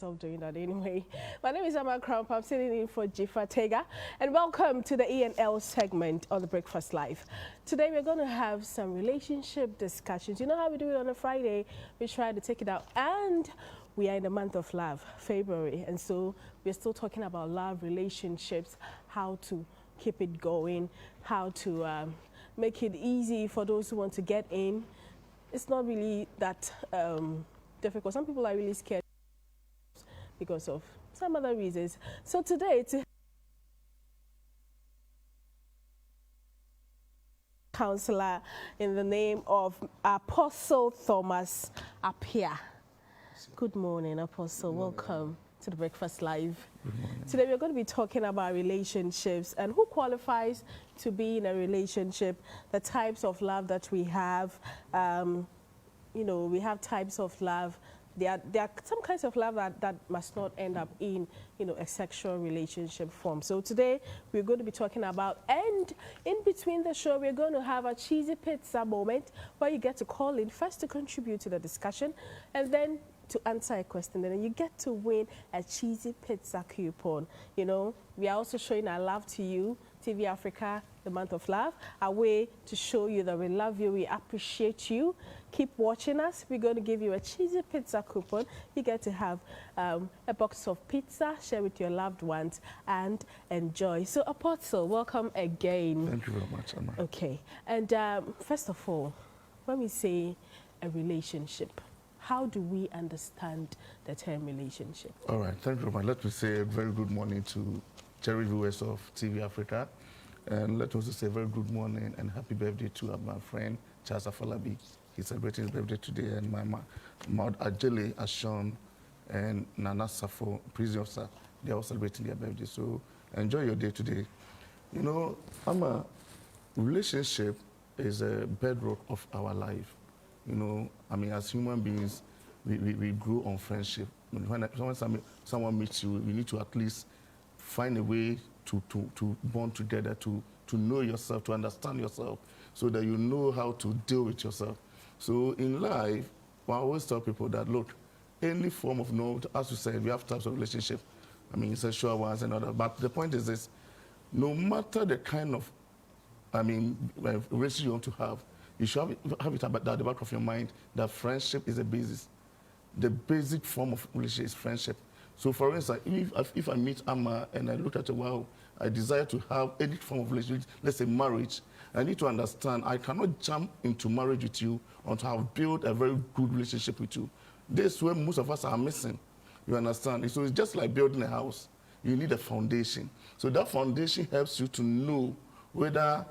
Of doing that anyway. My name is Krampah. I'm sitting in for Jifa Tega, and welcome to the E&L segment on the Breakfast Live. Today we're going to have some relationship discussions. You know how we do it on a Friday? We try to take it out, and we are in the month of love, February, and so we're still talking about love, relationships, how to keep it going, how to make it easy for those who want to get in. It's not really that difficult. Some people are really scared because of some other reasons. So today, counselor in the name of Apostle Kusi-Appiah. Good morning, Apostle. Good morning. Welcome to the Breakfast Live. Good morning. Today we're going to be talking about relationships and who qualifies to be in a relationship, the types of love that we have. You know, we have types of love. There are some kinds of love that must not end up in, you know, a sexual relationship form. So today we're going to be talking about, and in between the show we're going to have a cheesy pizza moment where you get to call in first to contribute to the discussion and then to answer a question, and then you get to win a cheesy pizza coupon. You know, we are also showing our love to you, TV Africa, the month of love, a way to show you that we love you, we appreciate you. Keep watching us. We're going to give you a cheesy pizza coupon. You get to have a box of pizza, share with your loved ones, and enjoy. So, Apostle, welcome again. Thank you very much, Anna. Okay. And first of all, when we say a relationship, how do we understand the term relationship? All right. Thank you very much. Let me say a very good morning to cherished viewers of TV Africa. And let me also say a very good morning and happy birthday to my friend, Charles Afolabi. He's celebrating his birthday today, and my Maud Ajele, Ashon, and Nana Safo, prison officer, they're all celebrating their birthday. So enjoy your day today. You know, a relationship is a bedrock of our life. You know, I mean, as human beings, we grow on friendship. When someone meets you, you need to at least find a way to bond together, to know yourself, to understand yourself, so that you know how to deal with yourself. So in life, I always tell people that, look, any form of, as you said, we have types of relationship. I mean, sexual ones and other. But the point is this, no matter the kind of, relationship you want to have, you should have it at the back of your mind that friendship is the basis. The basic form of relationship is friendship. So for instance, if I meet Amma and I look at her, wow, I desire to have any form of relationship, let's say marriage, I need to understand I cannot jump into marriage with you until I've built a very good relationship with you. This is where most of us are missing. You understand? So it's just like building a house. You need a foundation. So that foundation helps you to know whether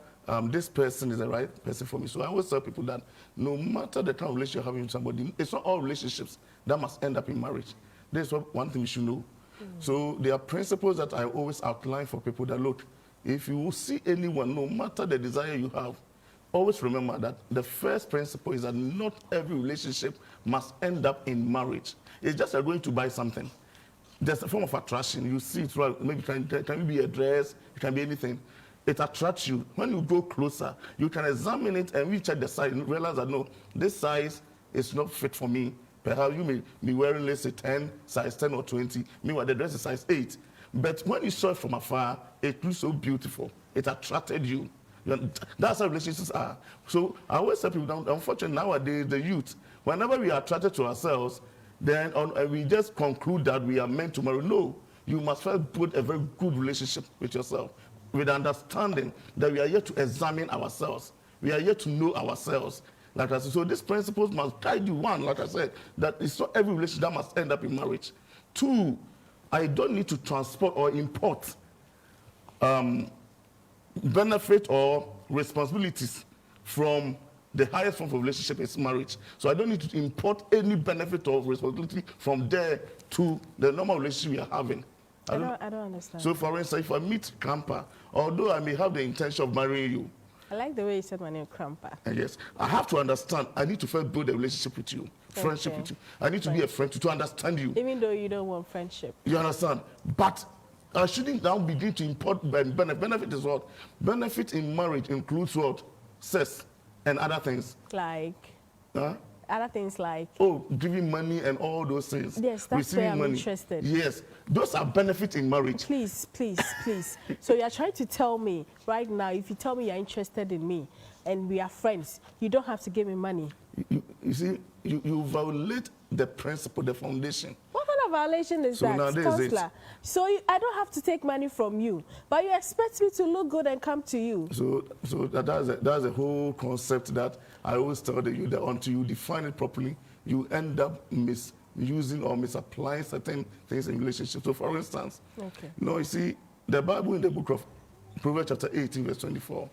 this person is the right person for me. So I always tell people that no matter the kind of relationship you're having with somebody, it's not all relationships that must end up in marriage. That's one thing you should know. So there are principles that I always outline for people that, look, if you see anyone, no matter the desire you have, always remember that the first principle is that not every relationship must end up in marriage. It's just like going to buy something. There's a form of attraction. You see it, right? Maybe it can be a dress, it can be anything. It attracts you. When you go closer, you can examine it and recheck the size and realize that, no, this size is not fit for me. Perhaps you may be wearing, let's say, size 10 or 20. Meanwhile, the dress is size 8. But when you saw it from afar, it looks so beautiful. It attracted you. That's how relationships are. So I always tell people, unfortunately, nowadays, the youth, whenever we are attracted to ourselves, then we just conclude that we are meant to marry. No, you must first build a very good relationship with yourself, with understanding that we are here to examine ourselves. We are here to know ourselves. Like I said, so these principles must guide you. One, like I said, that it's not every relationship that must end up in marriage. Two, I don't need to transport or import benefit or responsibilities from the highest form of relationship is marriage. So I don't need to import any benefit or responsibility from there to the normal relationship we are having. I don't understand. So for instance, if I meet Krampah, although I may have the intention of marrying you, I like the way you said my name, Krampah. Yes. I have to understand. I need to first build a relationship with you, friendship with you. I need to be a friend to understand you. Even though you don't want friendship. You understand? But I shouldn't now begin to import benefit. Benefit is what? Benefit in marriage includes what? Sex and other things. Like? Other things like? Oh, giving money and all those things. Yes, that's receiving where I'm money. interested. Yes, those are benefits in marriage. Please, please, please. So you're trying to tell me right now, if you tell me you're interested in me and we are friends, you don't have to give me money. You see, you violate the principle, the foundation. What kind of violation is that, nowadays Counselor? So I don't have to take money from you, but you expect me to look good and come to you. So that's a whole concept that I always tell you that until you define it properly, you end up misusing or misapplying certain things in relationships. So, for instance, you see, the Bible in the book of Proverbs chapter 18, verse 24,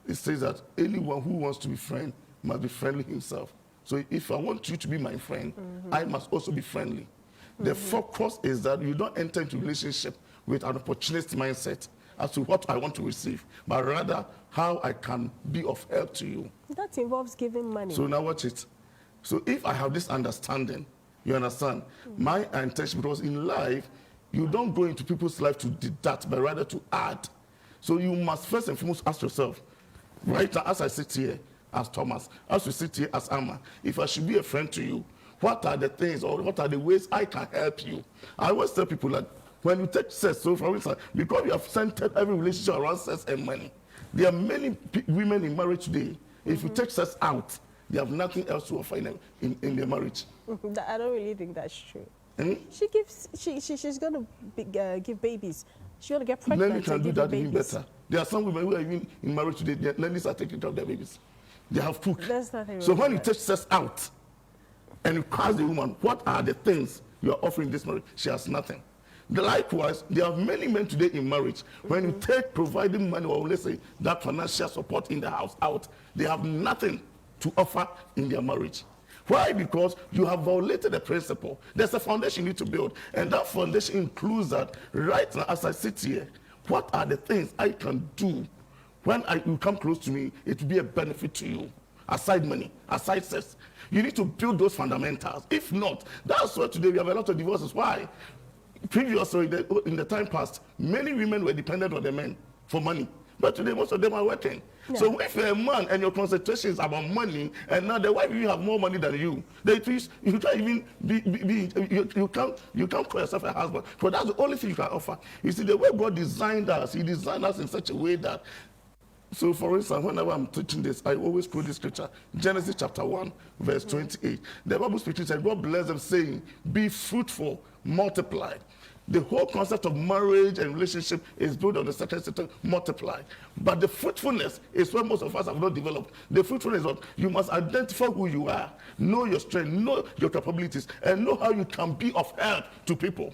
it says that anyone who wants to be friend must be friendly himself. So if I want you to be my friend, I must also be friendly. The focus is that you don't enter into a relationship with an opportunist mindset as to what I want to receive, but rather how I can be of help to you. That involves giving money. So now watch it. So if I have this understanding, you understand, my intention, because in life, you don't go into people's life to deduct, but rather to add. So you must first and foremost ask yourself, right now, as I sit here as Thomas, as we sit here as Amma, if I should be a friend to you, what are the things or what are the ways I can help you? I always tell people that when you take sex, so for instance, because you have centered every relationship around sex and money, there are many women in marriage today, if you take sex out, they have nothing else to offer in their marriage. I don't really think that's true. She's going to give babies. She's going to get pregnant. Ladies can do that even better. There are some women who are even in marriage today, their ladies are taking care of their babies. They have cooked. So when you take sex out and you ask the woman, what are the things you are offering this marriage? She has nothing. Likewise, there are many men today in marriage. When you take providing money or let's say that financial support in the house out, they have nothing to offer in their marriage. Why? Because you have violated the principle. There's a foundation you need to build. And that foundation includes that right now as I sit here, what are the things I can do when you come close to me, it will be a benefit to you. Aside money, aside sex. You need to build those fundamentals. If not, that's why today we have a lot of divorces. Why? Previously, in the time past, many women were dependent on the men for money. But today, most of them are working. Yeah. So if you're a man and your concentration is about money, and now the wife you have more money than you, you can't even you can't call yourself a husband. But that's the only thing you can offer. You see, the way God designed us, He designed us in such a way that. So, for instance, whenever I'm teaching this, I always quote this scripture, Genesis chapter 1, verse 28. The Bible speaking said, God bless them, saying, "Be fruitful, multiply." The whole concept of marriage and relationship is built on the second sentence, multiply. But the fruitfulness is what most of us have not developed. The fruitfulness is what you must identify who you are, know your strength, know your capabilities, and know how you can be of help to people.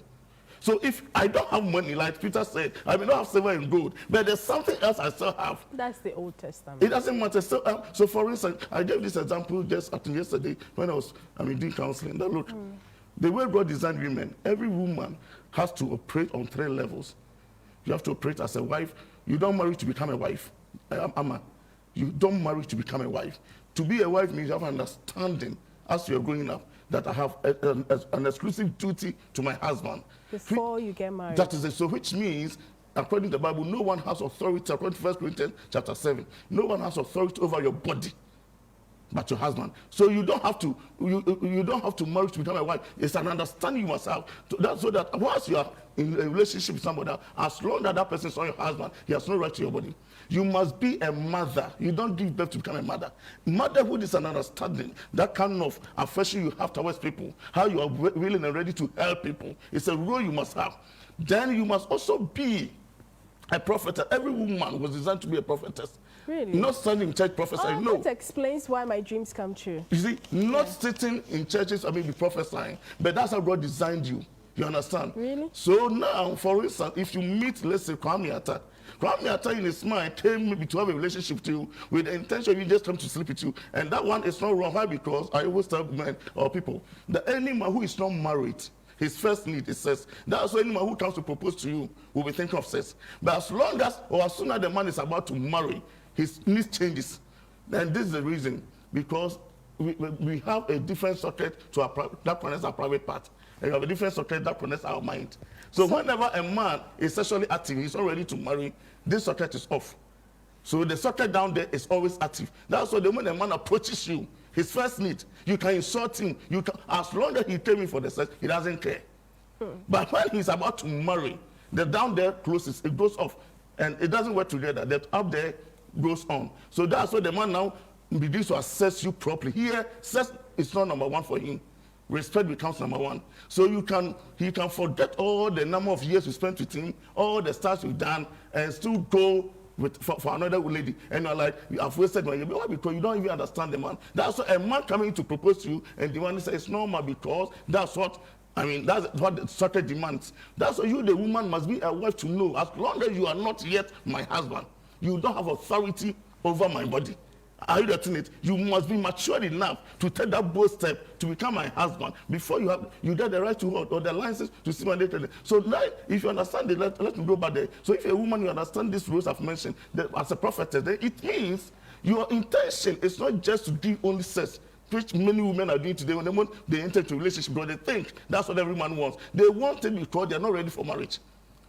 So if I don't have money, like Peter said, I may not have silver and gold, but there's something else I still have. That's the Old Testament. It doesn't matter. So for instance, I gave this example just yesterday when I was doing counseling. That look, the way God designed women, every woman has to operate on 3 levels. You have to operate as a wife. You don't marry to become a wife. You don't marry to become a wife. To be a wife means you have an understanding as you're growing up that I have an exclusive duty to my husband. Before you get married. That is it. So which means, according to the Bible, no one has authority, according to 1 Corinthians chapter 7, no one has authority over your body but your husband. So you don't have to you don't have to marry to become a wife. It's an understanding you must have so that once you are in a relationship with somebody, as long as that person is not your husband, he has no right to your body. You must be a mother. You don't give birth to become a mother. Motherhood is an understanding, that kind of affection you have towards people, how you are willing and ready to help people. It's a role you must have. Then you must also be a prophet. Every woman was designed to be a prophetess. Really? Not standing in church prophesying. No. That explains why my dreams come true. You see, not sitting in churches, be prophesying, but that's how God designed you. You understand? Really? So now, for instance, if you meet, let's say, Krampah in his mind came maybe to have a relationship with you with the intention you just come to sleep with you. And that one is not wrong. Why? Because I always tell men or people, that any man who is not married, his first need is sex. That's why anyone who comes to propose to you will be thinking of sex. But as long as, or as soon as the man is about to marry, his needs changes. And this is the reason, because we have a different socket to that connects our private part. And we have a different socket that connects our mind. So whenever a man is sexually active, he's not ready to marry, this socket is off. So the socket down there is always active. That's why the moment a man approaches you, His first need. You can insult him. You can, as long as he came in for the sex, he doesn't care. But when he's about to marry, the down there closes, it goes off, and it doesn't work together. That up there goes on. So that's why the man now begins to assess you properly. Here, sex is not number one for him. Respect becomes number one. So he can forget all the number of years you spent with him, all the stars you've done, and still go for another lady. And you're like, you have wasted my year. Why? Because you don't even understand the man. That's why a man coming to propose to you, and the one says it's normal because that's what the society demands. That's why you, the woman, must be a wife to know. As long as you are not yet my husband, you don't have authority over my body. Are you getting it? You must be mature enough to take that bold step to become my husband before you get the right to hold or the license to see my data. So now, if you understand it, let me go back there. So if you're a woman, you understand these rules I've mentioned as a prophetess, then it means your intention is not just to give only sex, which many women are doing today. When they enter into a relationship, but they think that's what every man wants. They want it because they're not ready for marriage.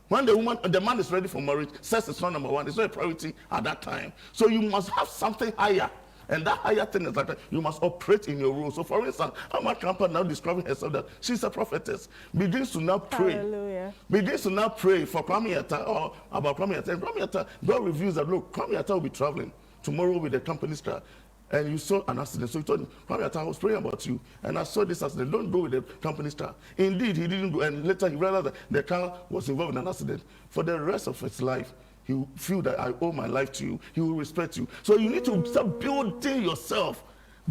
When the man is ready for marriage, sex is not number one. It's not a priority at that time. So you must have something higher. And that higher thing is that you must operate in your role. So for instance, Krampah now describing herself that she's a prophetess, begins to now pray. Hallelujah. Begins to now pray for Kusi-Appiah or about Kusi-Appiah. And Kusi-Appiah, God reveals that, look, Kusi-Appiah will be traveling tomorrow with the company's car. And you saw an accident. So he told him, Kusi-Appiah, I was praying about you, and I saw this accident. Don't go with the company's car. Indeed, he didn't go. And later he realized that the car was involved in an accident. For the rest of his life, he will feel that I owe my life to you. He will respect you. So you need to start building yourself.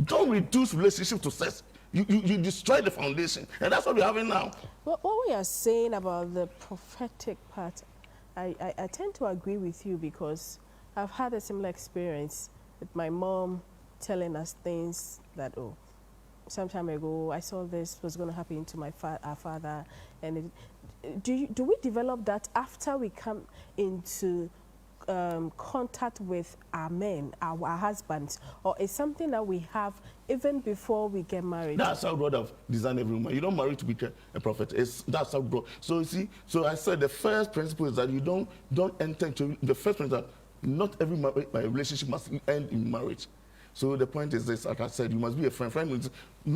Don't reduce relationship to sex. You destroy the foundation. And that's what we're having now. What we are saying about the prophetic part, I tend to agree with you because I've had a similar experience with my mom telling us things that, oh, some time ago I saw this was going to happen to our father. And do we develop that after we come into contact with our men, our husbands, or is something that we have even before we get married? That's how God have designed every woman. You don't marry to be a prophet. That's how God. So you see, so I said the first principle is that you don't enter into the first principle that not every relationship must end in marriage. So the point is this, like I said, you must be a friend. Friend means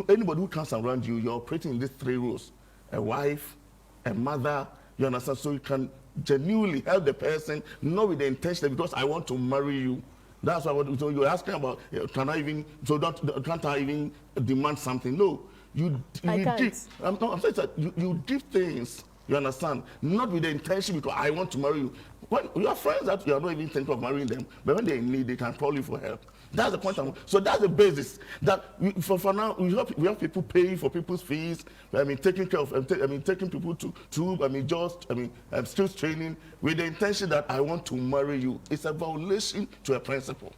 anybody who comes around you, you're operating in these three roles. A wife, a mother, you understand? So you can genuinely help the person, not with the intention because I want to marry you. That's why so you're asking about, can't I even demand something? No. You give. I'm saying that you give things, you understand? Not with the intention because I want to marry you. When you have friends that you are not even thinking of marrying them, but when they're in need, they can call you for help. That's the point. So that's the basis. That for now, we have people paying for people's fees. I mean, taking care of. Taking people to skills training with the intention that I want to marry you. It's a violation to a principle.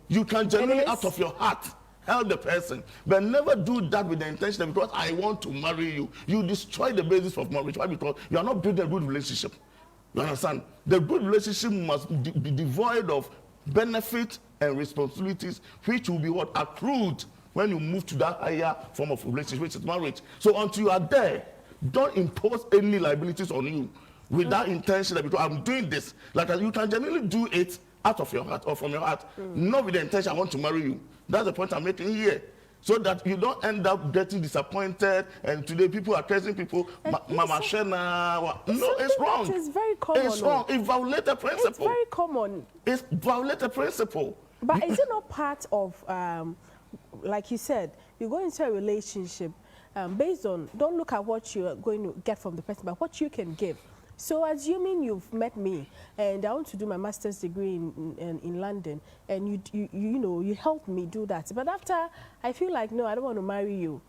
You can genuinely, out of your heart, help the person, but never do that with the intention that because I want to marry you. You destroy the basis of marriage. Why? Because you are not building a good relationship. You understand? The good relationship must be devoid of benefit and responsibilities, which will be what accrued when you move to that higher form of relationship, which is marriage. So until you are there, don't impose any liabilities on you with that intention that because I'm doing this, like you can generally do it out of your heart or from your heart, not with the intention I want to marry you. That's the point I'm making here. So that you don't end up getting disappointed, and today people are cursing people, Mama Shena. No, it's wrong. It's very common. It's wrong. It violates the principle. It's very common. It violates the principle. But is it not part of, like you said, you go into a relationship based on, don't look at what you're going to get from the person, but what you can give. So assuming you've met me and I want to do my master's degree in London and you helped me do that. But after I feel like, no, I don't want to marry you.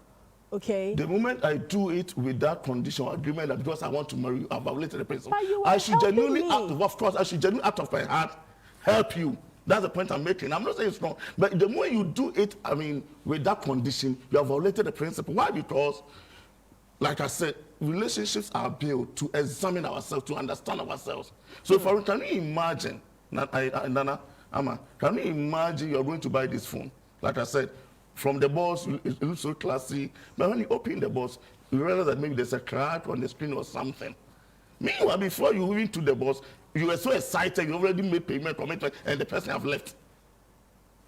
Okay. The moment I do it with that condition or agreement that because I want to marry you, I've violated the principle. But you I should genuinely, of course, I should genuinely out of my heart help you. That's the point I'm making. I'm not saying it's wrong, but the more you do it, with that condition, you have violated the principle. Why? Because, like I said, relationships are built to examine ourselves, to understand ourselves. So, can you imagine, Nana, Ama, can you imagine you're going to buy this phone? Like I said, from the box, it looks so classy, but when you open the box, you realize that maybe there's a crack on the screen or something. Meanwhile, before you went to the box, you were so excited, you already made payment, commitment, and the person have left.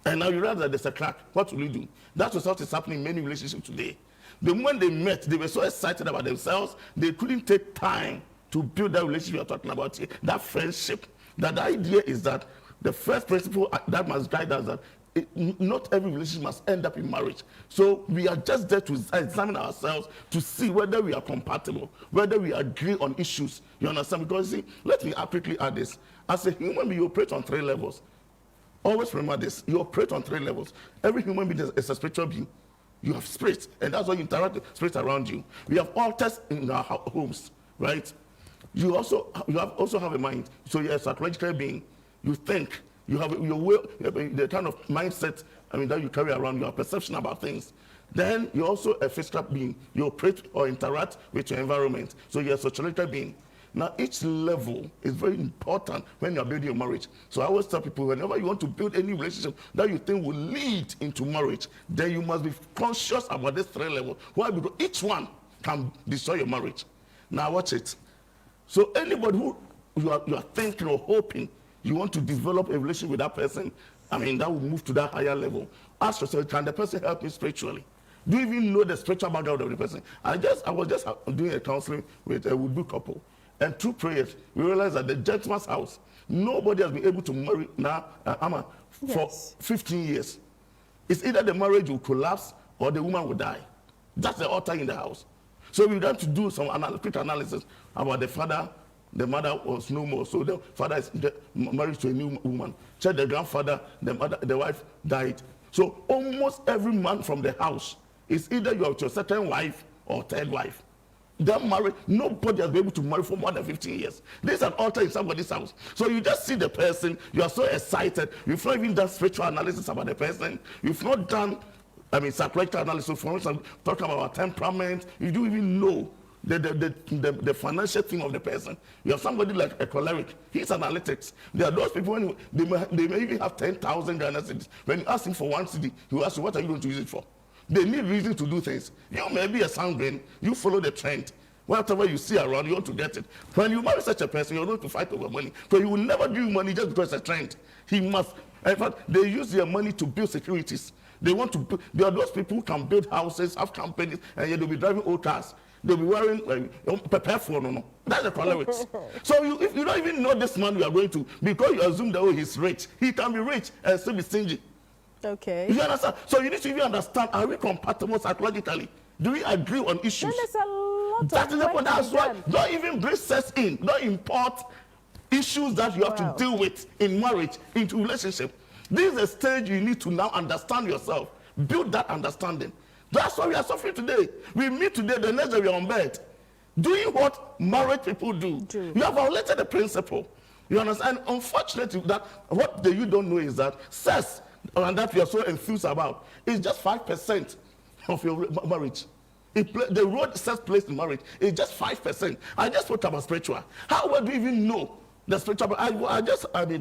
And now you realize that there's a crack. What will you do? That's what is happening in many relationships today. The moment they met, they were so excited about themselves, they couldn't take time to build that relationship you're talking about here, that friendship. That the idea is that the first principle that must guide us that not every relationship must end up in marriage. So we are just there to examine ourselves to see whether we are compatible, whether we agree on issues. You understand? Because see, let me quickly add this. As a human being, you operate on 3 levels. Always remember this. You operate on 3 levels. Every human being is a spiritual being. You have spirit, and that's why you interact with spirit around you. We have altars in our homes, right? You also have a mind. So you're a psychological being. You think. You have your will, the kind of mindset that you carry around, your perception about things. Then you're also a physical being. You operate or interact with your environment. So you're a sociological being. Now, each level is very important when you're building your marriage. So I always tell people, whenever you want to build any relationship that you think will lead into marriage, then you must be conscious about this 3 levels. Why? Because each one can destroy your marriage. Now, watch it. So anybody who you are thinking or hoping you want to develop a relationship with that person, that will move to that higher level. Ask yourself, can the person help me spiritually? Do you even know the spiritual background of the person? I was just doing a counseling with a would-be couple. And through prayers, we realized that the gentleman's house, nobody has been able to marry now, for 15 years. It's either the marriage will collapse or the woman will die. That's the altar in the house. So we got to do some quick analysis about the father. The mother was no more, so the father is married to a new woman. Check the grandfather, the wife died. So almost every man from the house is either you have your second wife or third wife. They're married. Nobody has been able to marry for more than 15 years. There's an altar in somebody's house. So you just see the person, you are so excited. You've not even done spiritual analysis about the person. You've not done, psychological analysis. For instance, talking about temperament. You don't even know the financial thing of the person. You have somebody like a choleric. He's analytics. There are those people, when they may even have 10,000 Ghana cedis. When you ask him for 1 cedi, he will ask you, what are you going to use it for? They need reason to do things. You may be a sanguine. You follow the trend. Whatever you see around, you want to get it. When you marry such a person, you're going to fight over money. So you will never give money just because it's a trend. He must. In fact, they use their money to build securities. They want to build. There are those people who can build houses, have companies, and yet they'll be driving old cars. They'll be wearing prepare for no. That's the cholerics. So if you don't even know this man you are going to, because you assume that he's rich, he can be rich and still be stingy. Okay. You understand? So you need to even understand, are we compatible psychologically? Do we agree on issues? Then there's a lot that of work that's why done. don't even bring sex in. Don't import issues that you have to deal with in marriage into relationship. This is a stage you need to now understand yourself. Build that understanding. That's why we are suffering today. We meet today, the next day we are on bed. Doing what married people do. You have violated the principle. You understand? Unfortunately, that what you don't know is that sex, and that we are so enthused about, is just 5% of your marriage. The role sex plays in marriage is just 5%. I just spoke about spiritual. How well do you even know the spiritual? I just had a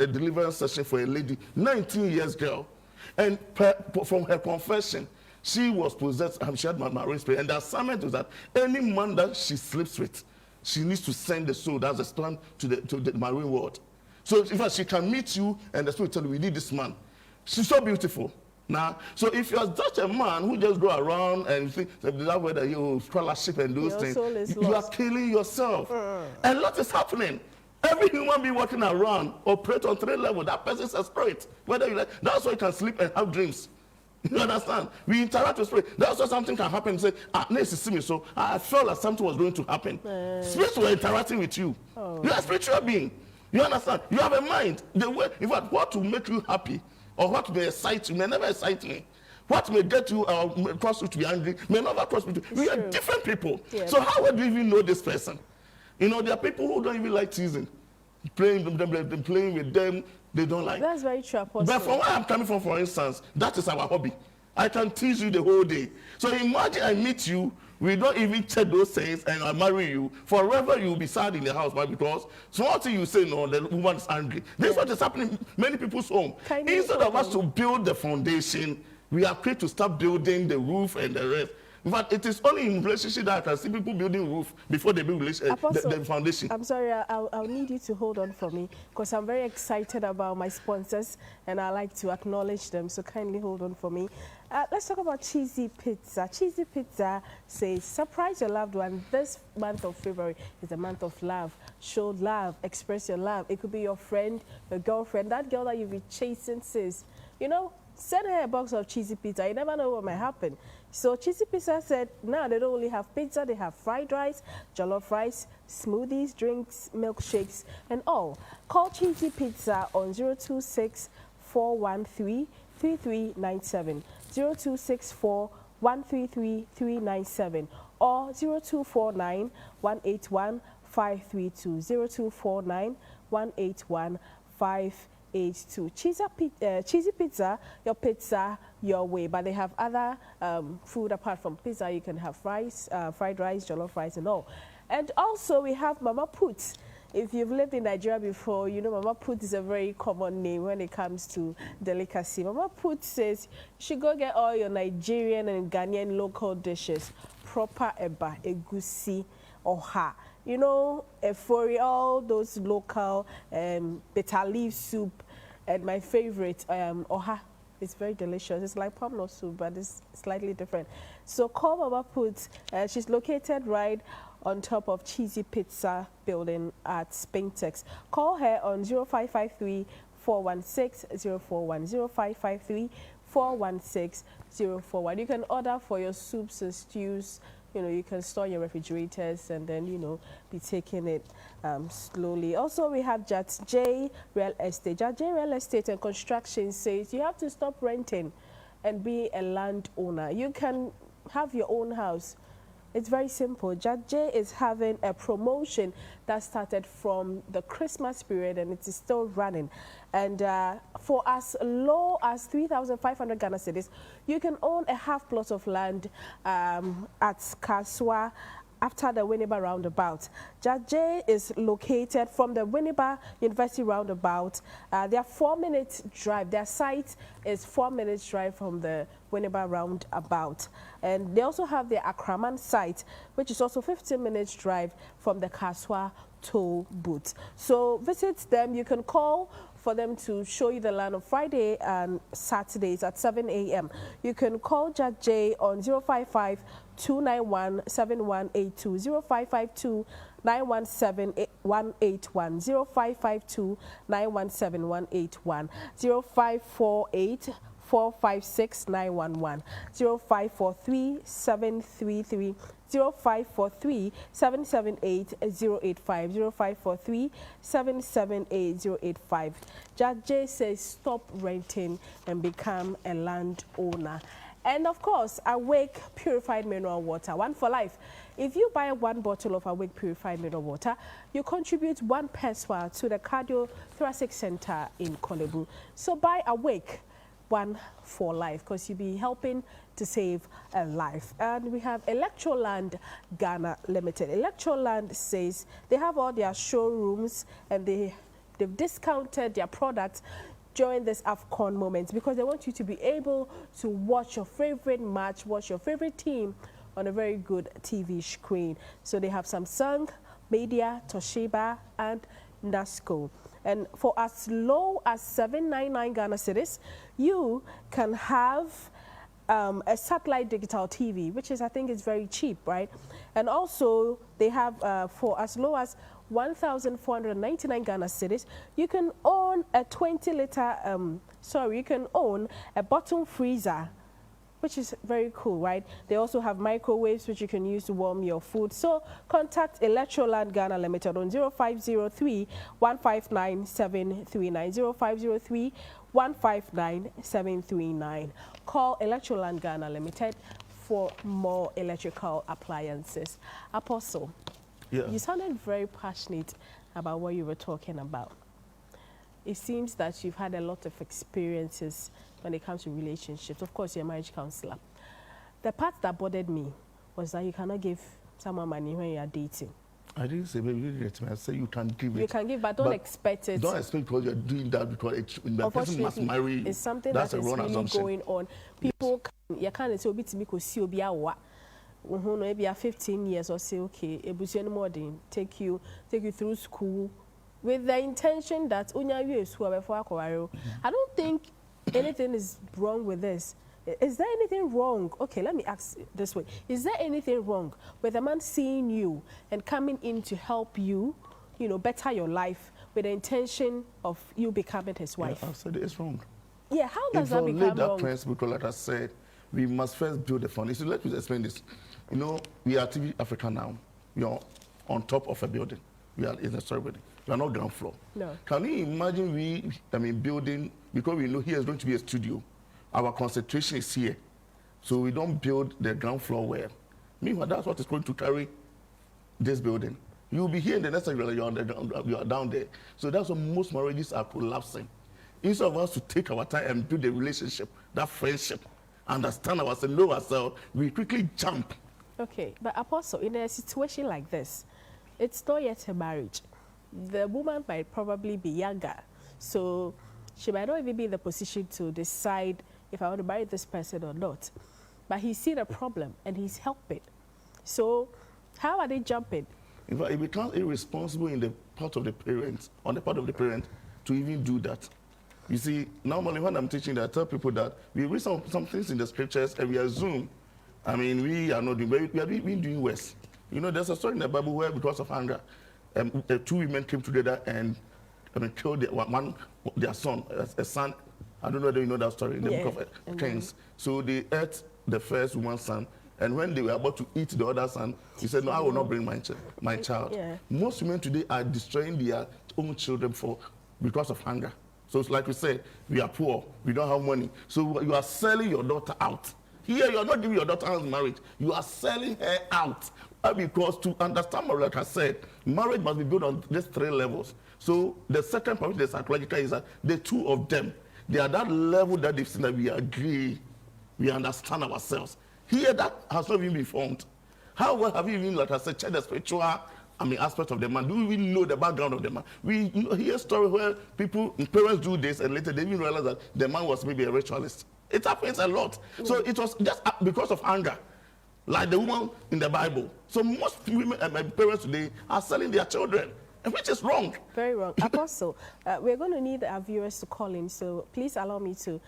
deliverance session for a lady, 19 years girl. And from her confession, she was possessed, she had marine spirit. And the assignment was that any man that she sleeps with, she needs to send the soul, that's the strand, to the marine world. So in fact, she can meet you and the spirit tell you, we need this man. She's so beautiful. Now, so if you're such a man who just go around and think that way that you scholarship and those things, you are killing yourself. And what is happening? Every human being walking around operate on 3 levels. That person is a spirit. Whether you like, that's why you can sleep and have dreams. You understand? We interact with spirit. That's why something can happen. Say, next to see me, so I felt like something was going to happen. Spirits were interacting with you. You are a spiritual being. You understand? You have a mind. The way, in fact, what will make you happy or what may excite you may never excite me. What may get you cause you to be angry may never cause me to. We are different people. So how would you even know this person? There are people who don't even like teasing. Playing with them, they don't like. That's very true, Apostle. But from where I'm coming from, for instance, that is our hobby. I can tease you the whole day. So imagine I meet you, we don't even check those things, and I marry you. Forever you will be sad in the house, right? Because small thing you say, no, the woman is angry. This is what is happening in many people's home. Instead of us to build the foundation, we are quick to start building the roof and the rest. In fact, it is only in relationship that I can see people building roof before they build the foundation. I'm sorry, I'll need you to hold on for me because I'm very excited about my sponsors and I like to acknowledge them. So kindly hold on for me. Let's talk about Cheesy Pizza. Cheesy Pizza says, surprise your loved one. This month of February is a month of love. Show love, express your love. It could be your friend, your girlfriend, that girl that you've been chasing since. You know, send her a box of Cheesy Pizza. You never know what might happen. So Cheesy Pizza said, now they don't only have pizza, they have fried rice, jollof rice, smoothies, drinks, milkshakes, and all. Call Cheesy Pizza on 026 413 3397, 026 133 397, or 0249 181 532, 0249 181 582. Cheesy Pizza, your pizza your way. But they have other food apart from pizza. You can have rice, fried rice, jollof rice, and all. And also we have Mama Put. If you've lived in Nigeria before, you know Mama Put is a very common name when it comes to delicacy. Mama Put says you should go get all your Nigerian and Ghanaian local dishes. Proper eba, egusi, oha. You know, efori, all those local bitter leaf soup. And my favorite, oha. It's very delicious. It's like palm nut soup, but it's slightly different. So call Mama Put. She's located right on top of Cheesy Pizza building at Spintex. Call her on 0553 416 041, 0553 416 041. You can order for your soups and stews. You know, you can store in your refrigerators and then, you know, be taking it slowly. Also, we have Jat J Real Estate. Jat J Real Estate and Construction says you have to stop renting and be a landowner. You can have your own house. It's very simple. Jat J is having a promotion that started from the Christmas period and it is still running. And for as low as 3,500 Ghana cedis, you can own a half plot of land at Kaswa after the Winneba roundabout. Jat J is located from the Winneba University roundabout. They are 4-minute drive. Their site is 4 minutes drive from the Winneba roundabout. And they also have their Akraman site, which is also 15 minutes drive from the Kaswa toll booth. So visit them. You can call for them to show you the land on Friday and Saturdays at 7 a.m. You can call Jat J on 055 291 7182, 0552 917 181, 0552 917 181, 0548 456 911, 0543 733 0543 778 085, 0543 778 085. Jat J says stop renting and become a landowner. And of course, Awake purified mineral water, one for life. If you buy 1 bottle of Awake purified mineral water, you contribute 1 pesewa to the Cardiothoracic Center in Kolebu. So buy Awake, one for life, because you'll be helping to save a life. And we have Electroland Ghana Limited. Electroland says they have all their showrooms and they've discounted their products during this AFCON moment because they want you to be able to watch your favorite match, watch your favorite team on a very good TV screen. So they have Samsung, Media, Toshiba, and Nasco. And for as low as 799 Ghana cedis, you can have a satellite digital TV, which is, I think, is very cheap, right? And also they have for as low as 1,499 Ghana cedis, you can own a 20-liter, you can own a bottom freezer, which is very cool, right? They also have microwaves, which you can use to warm your food. So contact Electroland Ghana Limited on 0503 159 739, 0503 159 739. Call Electroland Ghana Limited for more electrical appliances. Apostle, yeah. You sounded very passionate about what you were talking about. It seems that you've had a lot of experiences when it comes to relationships. Of course, you're a marriage counselor. The part that bothered me was that you cannot give someone money when you are dating. I didn't say maybe you give it to me. I say you can give it. You can give, but don't expect it. Don't expect because you're doing that because the person must marry. It's something that's that is really assumption. Going on. People, you can't say obi to me ko si obi awa. maybe 15 years or say, okay, ebusiani modern, take you through school with the intention that I don't think anything is wrong with this. Is there anything wrong? Okay, let me ask this way. Is there anything wrong with a man seeing you and coming in to help you, better your life with the intention of you becoming his wife? Yeah, I said it's wrong. Yeah, how does that become that wrong? principle, like I said, we must first build the foundation. Let me explain this. We are TV Africa now. We are on top of a building. We are in a story building. We are not ground floor. No. Can you imagine building, because we know here is going to be a studio. Our concentration is here. So we don't build the ground floor well. Meanwhile, that's what is going to carry this building. You'll be here in the next time you are down there. So that's why most marriages are collapsing. Instead of us to take our time and build a relationship, that friendship, understand ourselves, know ourselves, we quickly jump. Okay, but Apostle, in a situation like this, it's not yet a marriage. The woman might probably be younger, so she might not even be in the position to decide if I want to marry this person or not. But he's seen a problem and he's helping. So how are they jumping? In fact, it becomes irresponsible in the part of the parents, on the part of the parent, to even do that. You see, normally when I'm teaching, I tell people that we read some things in the scriptures and we assume, we are not doing, we are doing worse. There's a story in the Bible where because of anger, two women came together and killed their son, a son. I don't know whether you know that story in the book of Kings. So they ate the first woman's son, and when they were about to eat the other son, he said, no, I will not bring my child. Yeah. Most women today are destroying their own children because of hunger. So it's like we said, we are poor, we don't have money. So you are selling your daughter out. Here, you are not giving your daughter as marriage. You are selling her out. Because to understand marriage, like I said, marriage must be built on these 3 levels. So the second part, the psychological, is that the two of them, they are that level that they've seen that we agree, we understand ourselves. Here, that has not even been formed. How well have you even, like I said, checked the spiritual aspect of the man? Do we even know the background of the man? We hear stories where parents do this and later they even realize that the man was maybe a ritualist. It happens a lot. So it was just because of anger, like the woman in the Bible. So most women and parents today are selling their children, which is wrong. Very wrong. Apostle, we're going to need our viewers to call in, so please allow me to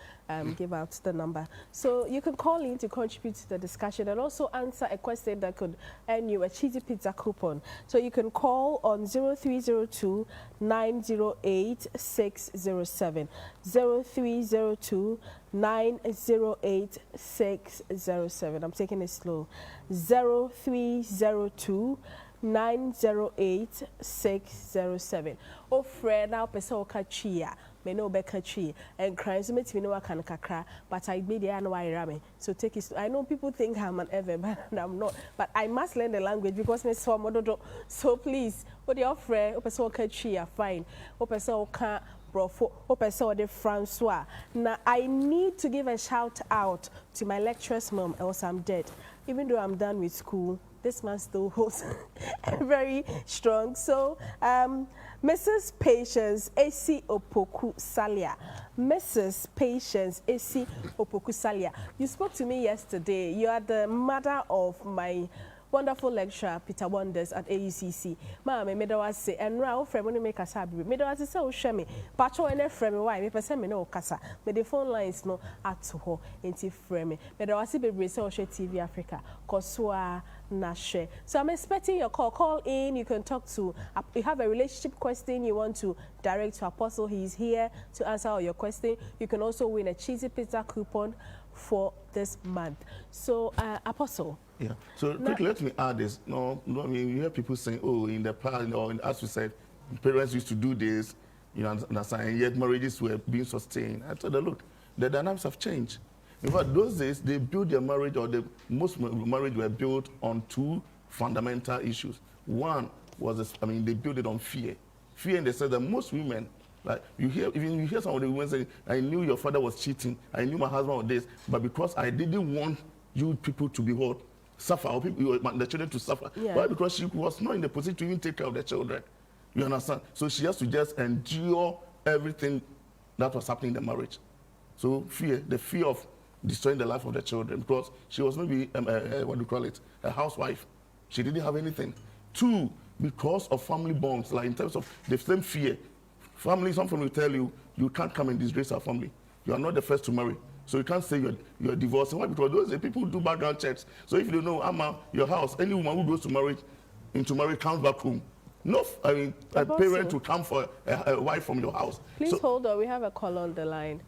give out the number. So you can call in to contribute to the discussion and also answer a question that could earn you a cheesy pizza coupon. So you can call on 0302 908 607. 0302 908 607. I'm taking it slow. 0302 908 607. Oh, friend, now person catchia. Me no be catchy and crying so me no can kakra, but I be there no I rame. So take it. I know people think I'm an ever, but I'm not. But I must learn the language because me so mododo. So please, what your friend, oh person catchy, fine. Oh person can. Brofo, the Francois. Now I need to give a shout out to my lecturer's mom, else I'm dead. Even though I'm done with school, this man still holds very strong. So, Mrs. Patience Esi Opoku Salia. Mrs. Patience Esi Opoku Salia. You spoke to me yesterday. You are the mother of my wonderful lecturer, Peter Wonders at AUCC. Mama, me was say, and now friend when you make us happy. Me was say, oh, shame me. Pacho and a friend, why? Me person me no kasa. Me the phone lines no at ho into frame. Me was say, be say, oh, TV Africa. Kosua na share. So I'm expecting your call. Call in. You can talk to. You have a relationship question you want to direct to Apostle. He's here to answer all your questions. You can also win a cheesy pizza coupon for this month. So, Apostle. Yeah. So quickly, let me add this. No, I mean, you hear people saying, "Oh, in the past, as we said, parents used to do this, and yet marriages were being sustained." I told them, look, the dynamics have changed. In fact, those days they built their marriage, or most marriage were built on 2 fundamental issues. One was, they built it on fear. Fear in the sense that most women, like you hear some of the women saying, "I knew your father was cheating. I knew my husband was this, but because I didn't want you people to be what." Suffer, or the children to suffer. Yeah. Why? Because she was not in the position to even take care of the children. You understand? So she has to just endure everything that was happening in the marriage. So fear, the fear of destroying the life of the children because she was maybe, what do you call it, a housewife. She didn't have anything. 2, because of family bonds, like in terms of the same fear. Some family will tell you, you can't come and disgrace our family. You are not the first to marry. So you can't say you're divorcing. Why? Because those people who do background checks. So if you don't know, your house, any woman who goes to marry comes back home. No, I mean, a parent will come for a wife from your house. Please hold on. We have a caller on the line.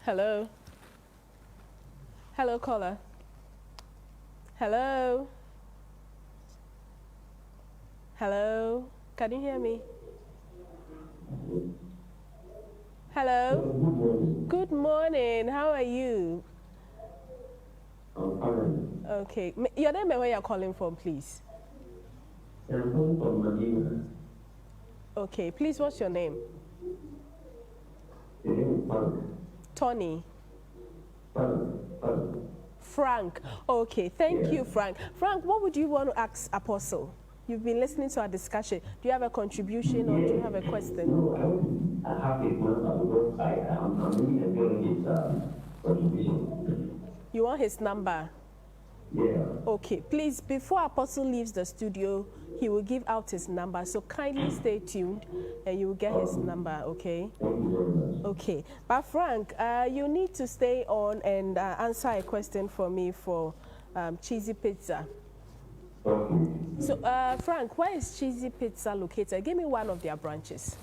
Hello. Hello, caller. Hello. Hello. Can you hear me? Hello. Good morning. How are you? I'm fine. Okay. Your name and where you're calling from, please. I'm calling from Manila. Okay. Please, what's your name? The name is Frank. Tony. Frank. Frank. Okay. Thank you, Frank. Frank, what would you want to ask Apostle? You've been listening to our discussion. Do you have a contribution or do you have a question? No, I have a question because I'm really enjoying his contribution. You want his number? Yeah. Okay. Please, before Apostle leaves the studio, he will give out his number. So kindly stay tuned and you will get his number, okay? Thank you very much. Okay. But Frank, you need to stay on and answer a question for me for Cheesy Pizza. Okay. So, Frank, where is Cheesy Pizza located? Give me one of their branches.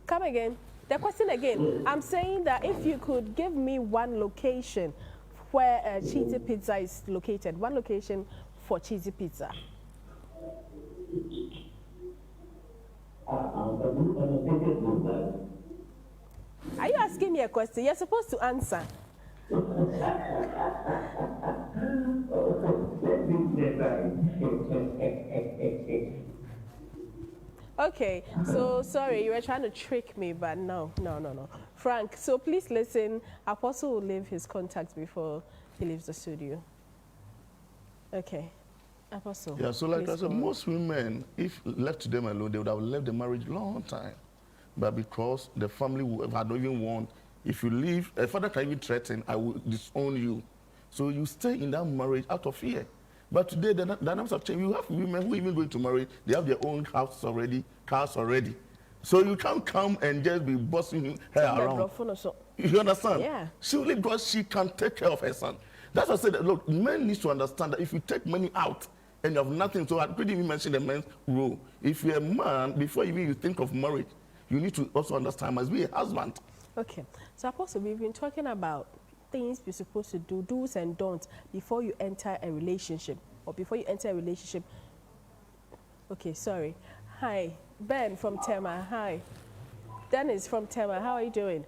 Come again. The question again. I'm saying that if you could give me one location where Cheesy Pizza is located, one location for Cheesy Pizza. Are you asking me a question? You're supposed to answer. Okay, so sorry, you were trying to trick me, but no. Frank, so please listen. Apostle will leave his contact before he leaves the studio. Okay, Apostle. Yeah, so like I said, most women, if left to them alone, they would have left the marriage long time. But because the family had not even warned, if you leave, a father can even threaten, I will disown you. So you stay in that marriage out of fear. But today, the dynamics have changed. You have women who even going to marry, they have their own house already, cars already. So you can't come and just be bossing her around. You understand? Yeah. Simply because she can take care of her son. That's why I said, that, look, men need to understand that if you take money out and you have nothing, so I couldn't even mention the men's role. If you're a man, before even you think of marriage, you need to also understand, must be a husband. Okay, so Apostle, we've been talking about things you're supposed to do, do's and don'ts, before you enter a relationship, or before you enter a relationship. Okay, sorry. Hi, Ben from Tema. Hi. Dennis from Tema. How are you doing?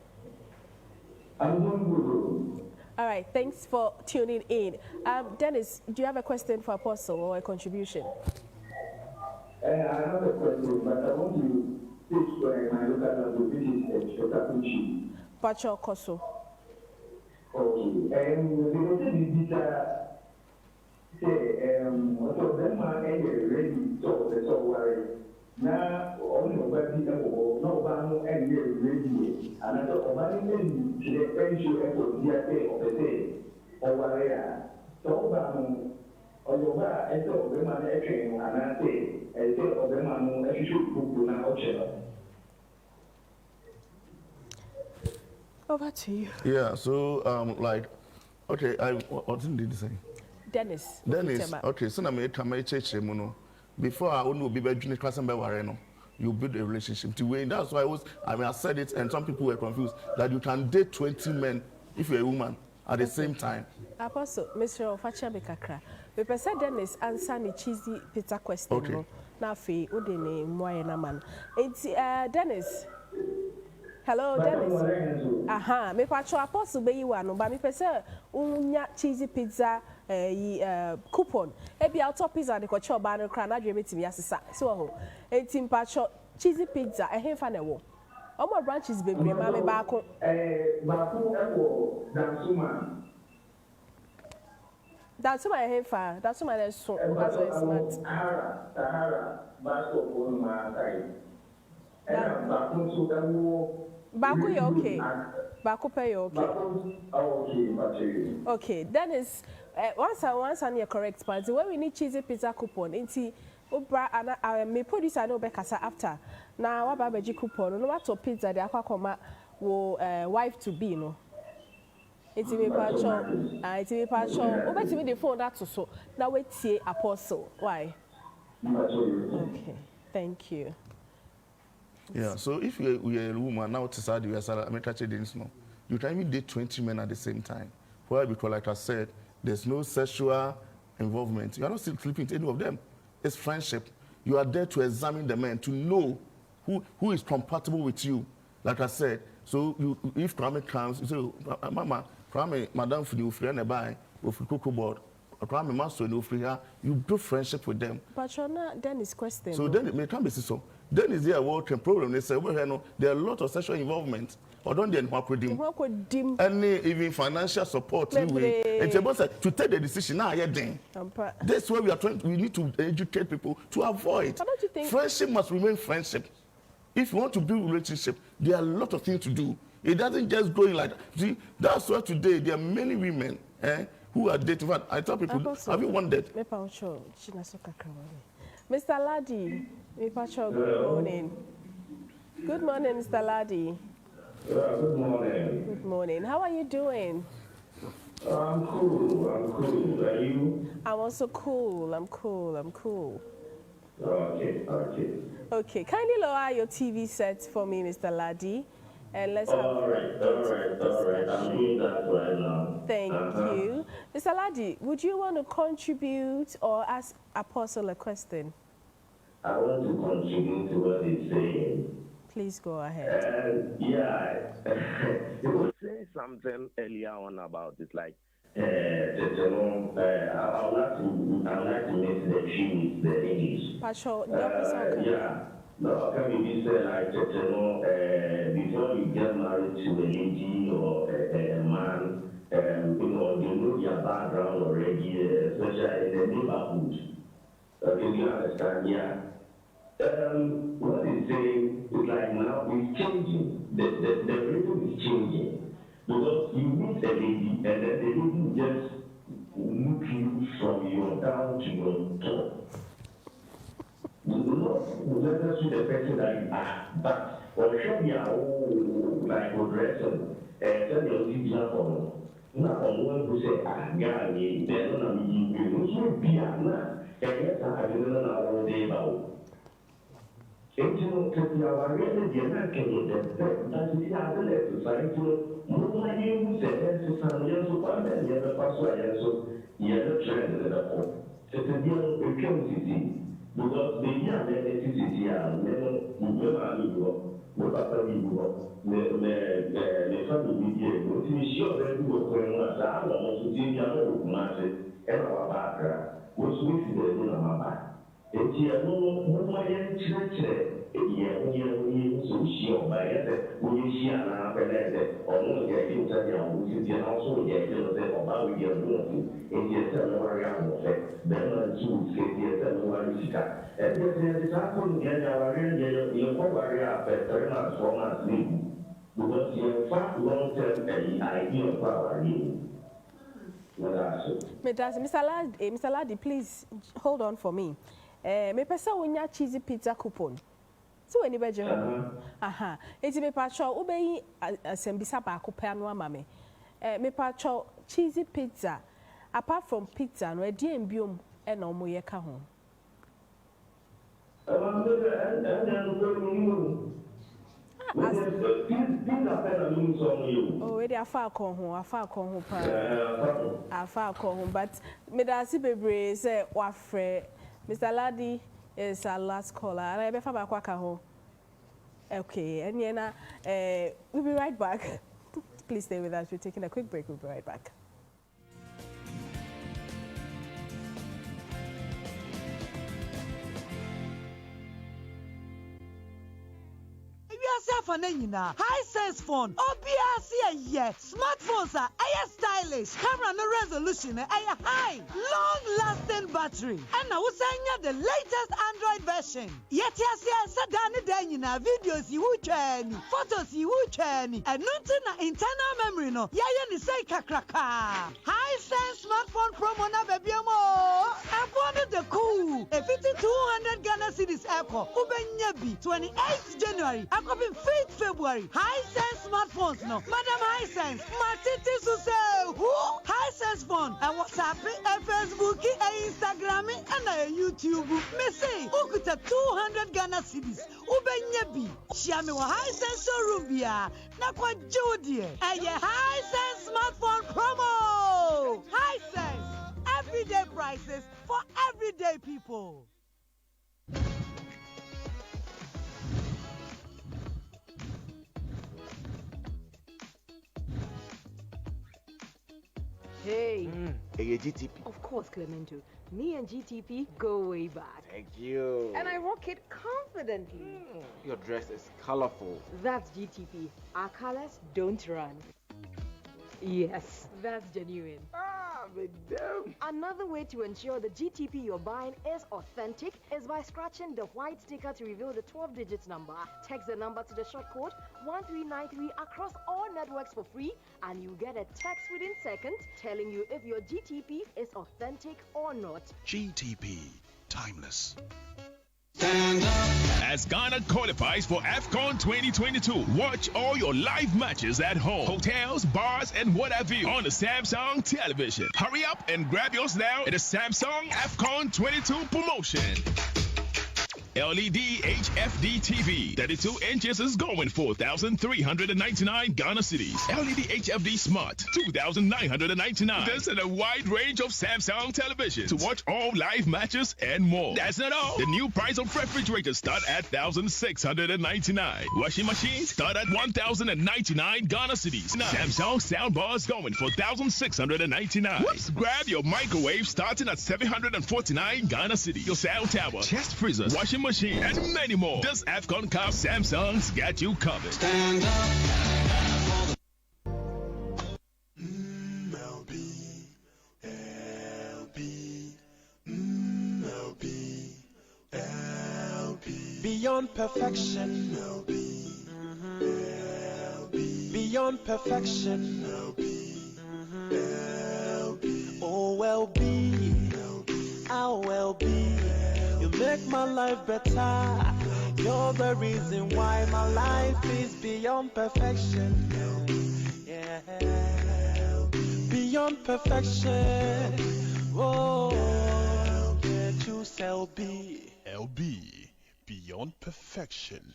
I'm doing good. All right, thanks for tuning in. Dennis, do you have a question for Apostle or a contribution? I have a question, but I want to speak when I look at the visit Shotakuchi. Pacho Koso. Okay. The visit say, what of them are ready so worry. Now, only nobody no one and ready. And I thought, money in the pension effort, the day of the day, or whatever. So, or your bar, and so the man actually, and I say, and so of the man who should book you now. Over to you. Yeah, so, okay, what did you say? Dennis. Dennis, okay, so I'm a church, before I will be junior class and you build a relationship to win. That's why I said it, and some people were confused that you can date 20 men if you're a woman at the same time. Apostle, Mr. Ofacha Bekakra, we said Dennis answer the Cheesy Pizza question. Okay. Now, Fee, Udine, Moyana man. It's Dennis. Hello, Dennis. Aha, me pacho Apostle be you one, but me pesa unya Cheesy Pizza coupon. Ebi auto pizza de kocho ba no kra na dwe metimi asesa. So ho. Etim pacho Cheesy Pizza e henfa na wo. Omo branches bebre ma me ba ko. Ba ko e Dansuma. Dansuma e henfa. Dansuma na so. That's very smart. Sahara ba so ko ma kai. Ba ko so da wo Baku, you okay? Baku pay you okay? Okay. Okay, then is once I need a correct part. When we need cheesy pizza coupon, inti Ubra and me producer no be kasa after. Now what about coupon? No what pizza the aqua coma wo wife to be no. It's me pacho. It's me pacho. Over to me the phone that so. Now wait see apostle. Why? Okay, thank you. Yeah, so if we are a woman now to start the American didn't know. You can even date 20 men at the same time. Why? Because like I said, there's no sexual involvement. You are not still sleeping with any of them. It's friendship. You are there to examine the men, to know who is compatible with you. Like I said, so if Kwame comes, you say, Mama, Kwame, Madam, for you, free and buy, with cocoa board. Kwame, Master, you build friendship with them. But you're not, then it's question. So then it may come be so. Then is there a working problem? They say, well, there are a lot of sexual involvement. Or don't they work with them? Any even financial support. Anyway, and to take the decision now, that's why we need to educate people to avoid. Don't you think friendship must remain friendship? If you want to build a relationship, there are a lot of things to do. It doesn't just go in like that. See, that's why today there are many women who are dating. I tell people, have you wondered? Mr. Laddie, good morning. Good morning, Mr. Laddie. Good morning. Good morning. How are you doing? I'm cool. Are you? I'm also cool. I'm cool. Okay. Okay, kindly lower your TV set for me, Mr. Laddie. And let's have all right. I'm doing that right now. Thank you. Mr. Laddie, would you want to contribute or ask Apostle a question? I want to contribute to what he's saying. Please go ahead. Yeah, he was saying something earlier on about it, like, I would like to make the few with the English. Yeah. No, can you say like, before you get married to a lady or a man, you know their background already, especially in the neighborhood. Do you understand? Yeah. What he's saying is like now it's changing. The rhythm is changing. Because you meet a lady and then the lady just look you from your down to your top. Not necessarily the person that you are, but or show me like progression, tell your teacher for not on one who say, yeah, they're not you should be a man, and yes, I didn't know all day about. It's not to be our really the American, that we are the letters, I feel more you said, to some years of one, and the other password, so you have a trend in the home. It's a deal with Kansas. Because the year that it is here, never you the family here, but you sure that you were going to have almost to see the other market and our background, which we see the Mama. And here, no, my church, so sure, by it, when you see an apple, or no, you tell you, which is also about your room, and you tell no around of it, then you say, yes, and no one is that. And this happened again, you're probably up at 3 months, 4 months, because you're far long term idea of power. Mr. Laddie, please hold on for me. Me pesa wonya cheesy pizza coupon. So any beje ho. Aha. Enti me pa cho ubeyi asembisa ba ko pa no ama me. Me pa cho cheesy pizza. Apart from pizza no e die mbiom e na omo ye ka ho. Oh, it afa kon ho pa. Afa kon ho, but me da si bebre say wafre Mr. Laddie is our last caller. And I befa ba kwa ka ho. Okay, and yena we'll be right back. Please stay with us. We're taking a quick break. We'll be right back. Fanina, high sense phone, OBS, smartphones are stylish, camera no resolution, high, long lasting battery, and now the latest Android version. Yet, yes, Danny, videos you would photos you would and nothing internal memory no, ni say kakraka. High sense smartphone promo na baby mo. I wanted the cool, a 5200 Ghana cedis echo, Ubenyabi, 28th January, I copy 5th February. High sense smartphones no, Madam High sense, Martiti to say who? High sense phone, and WhatsApp, and Facebook, and Instagram, and YouTube. Me say, Ukuta 200 Ghana cedis, Ubenyabi, Shiami wa high sense showroom bia, na kwa Jodie, and your high sense smartphone promo. High sense, everyday prices for everyday people. Hey. Hey, GTP. Of course, Clemento. Me and GTP go way back. Thank you. And I rock it confidently. Your dress is colorful. That's GTP. Our colors don't run. Yes, that's genuine. Madam. Another way to ensure the GTP you're buying is authentic is by scratching the white sticker to reveal the 12-digit number. Text the number to the short code 1393 across all networks for free, and you get a text within seconds telling you if your GTP is authentic or not. GTP, timeless. Stand up. As Ghana qualifies for AFCON 2022, watch all your live matches at home, hotels, bars, and what have you on the Samsung television. Hurry up and grab yours now at the Samsung AFCON 22 promotion. LED HFD TV, 32 inches is going for 4,399 Ghana cedis. LED HFD Smart, 2,999. This and a wide range of Samsung televisions to watch all live matches and more. That's not all. The new price of refrigerators start at 1,699. Washing machines start at 1,099 Ghana cedis. Now, Samsung soundbars going for 1,699. Whoops! Grab your microwave starting at 749 Ghana cedis. Your sound tower, chest freezers, washing machine, and many more. This AFCON Cup Samsung's got you covered. Stand up. Beyond perfection. Beyond perfection. Oh, well-being. Our well-being. You make my life better. You're the reason why my life is beyond perfection. Yeah. Beyond perfection. Oh, yeah, choose LB. LB, beyond perfection.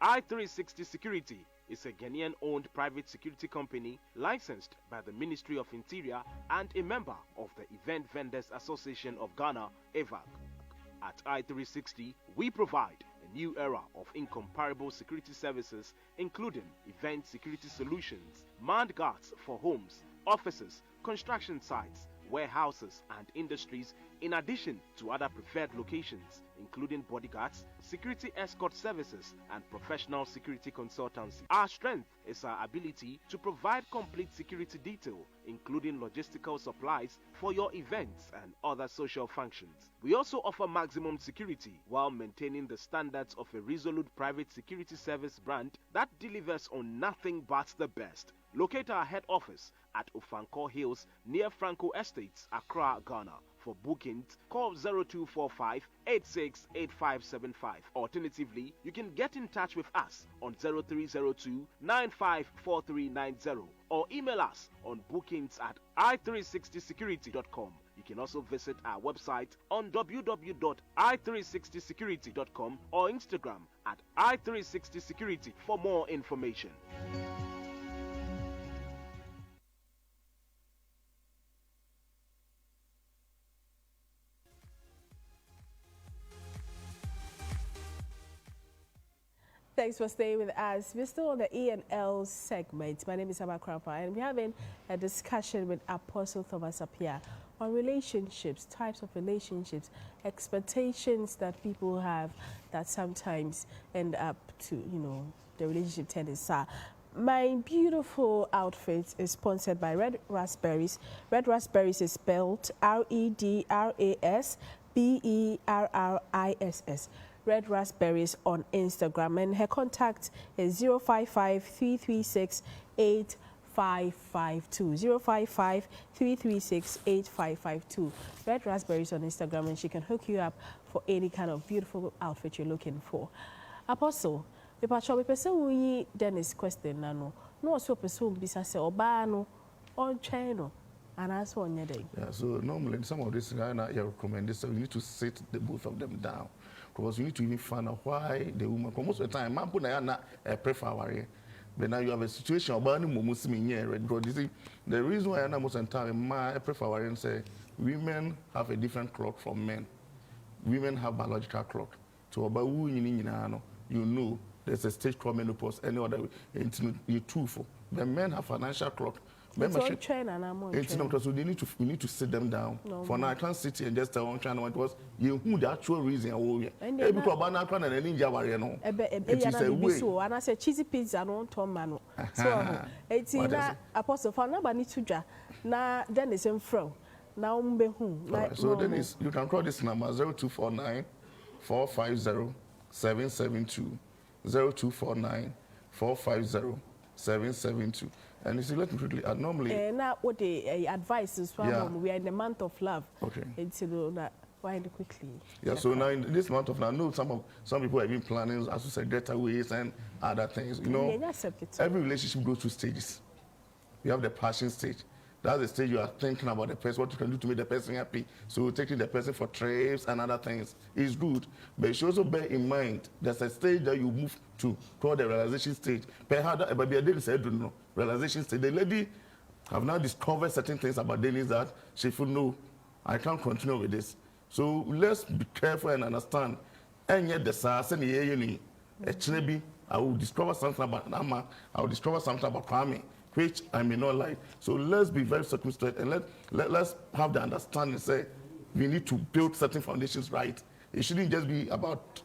I360 Security is a Ghanaian-owned private security company licensed by the Ministry of Interior and a member of the Event Vendors Association of Ghana, EVAG. At I360, we provide a new era of incomparable security services, including event security solutions, manned guards for homes, offices, construction sites, warehouses, and industries, in addition to other preferred locations, including bodyguards, security escort services, and professional security consultancy. Our strength is our ability to provide complete security detail, including logistical supplies for your events and other social functions. We also offer maximum security while maintaining the standards of a resolute private security service brand that delivers on nothing but the best. Locate our head office at Ofankor Hills near Franco Estates, Accra, Ghana. For bookings, call 0245 868575. Alternatively, you can get in touch with us on 0302 954390 or email us on bookings at i360security.com. You can also visit our website on www.i360security.com or Instagram at i360security for more information. Thanks for staying with us. We're still on the E&L segment. My name is Krampah, and we're having a discussion with Apostle Kusi-Appiah on relationships, types of relationships, expectations that people have that sometimes end up to, the relationship tendency. My beautiful outfit is sponsored by Red Raspberries. Red Raspberries is spelled REDRASBERRISS. Red Raspberries on Instagram, and her contact is 055-336-8552. 055-336-8552. Red Raspberries on Instagram, and she can hook you up for any kind of beautiful outfit you're looking for. Apostle, we person we Dennis question no so person bisa se oba no on channel and as one day. Yeah, so normally in some of this I recommend this, so you need to sit the both of them down. Because you need to even find out why the woman, because most of the time, man put na prefer worry. But now you have a situation about the moment because you see, the reason why I most of the time man prefer worry and say women have a different clock from men. Women have biological clock. So about who you know there's a stage called menopause. Any other way, you truthful. The men have financial clock. Membership. So they need to sit them down. No, for now, I can't sit here and just tell one China what it was. You who the actual reason. Because about and a ninja warrior no. It is a way. And I said cheesy pizza no Tom mano. So it's na Apostle for nobody to ja. Na then is in front. Now mbe hu. So then is you can call this number 0249 450 772 0249 450 772. And you see, let me quickly normally. Now, what the advice is from we are in the month of love. Okay. It's that wind quickly. Yeah. So now in this month of love, I know some people have been planning, as you said, getaways and other things. Every relationship goes through stages. You have the passion stage. That's the stage you are thinking about the person, what you can do to make the person happy. So taking the person for trips and other things is good. But you should also bear in mind there's a stage that you move to toward the realization stage. Realization stage. The lady have now discovered certain things about Dennis that she should know, I can't continue with this. So let's be careful and understand. And yet the actually I will discover something about Nama, I will discover something about Kwame, which I may not like. So let's be very circumspect and let's have the understanding, say, we need to build certain foundations right. It shouldn't just be about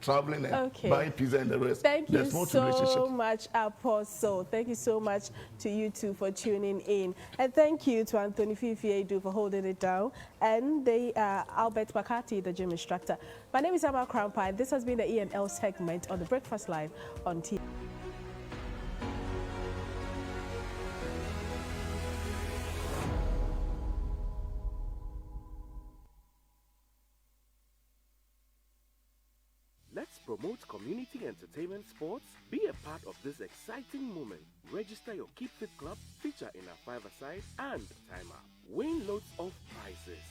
traveling and buying pizza and the rest. Thank you so much, Apostle. Thank you so much to you two for tuning in. And thank you to Anthony Fifiedu for holding it down. And Albert Makati, the gym instructor. My name is Krampah, and this has been the E&L segment on the Breakfast Live on TV. Let's promote community entertainment sports. Be a part of this exciting moment. Register your Keep Fit Club, feature in our 5-a-side and timer. Win loads of prizes.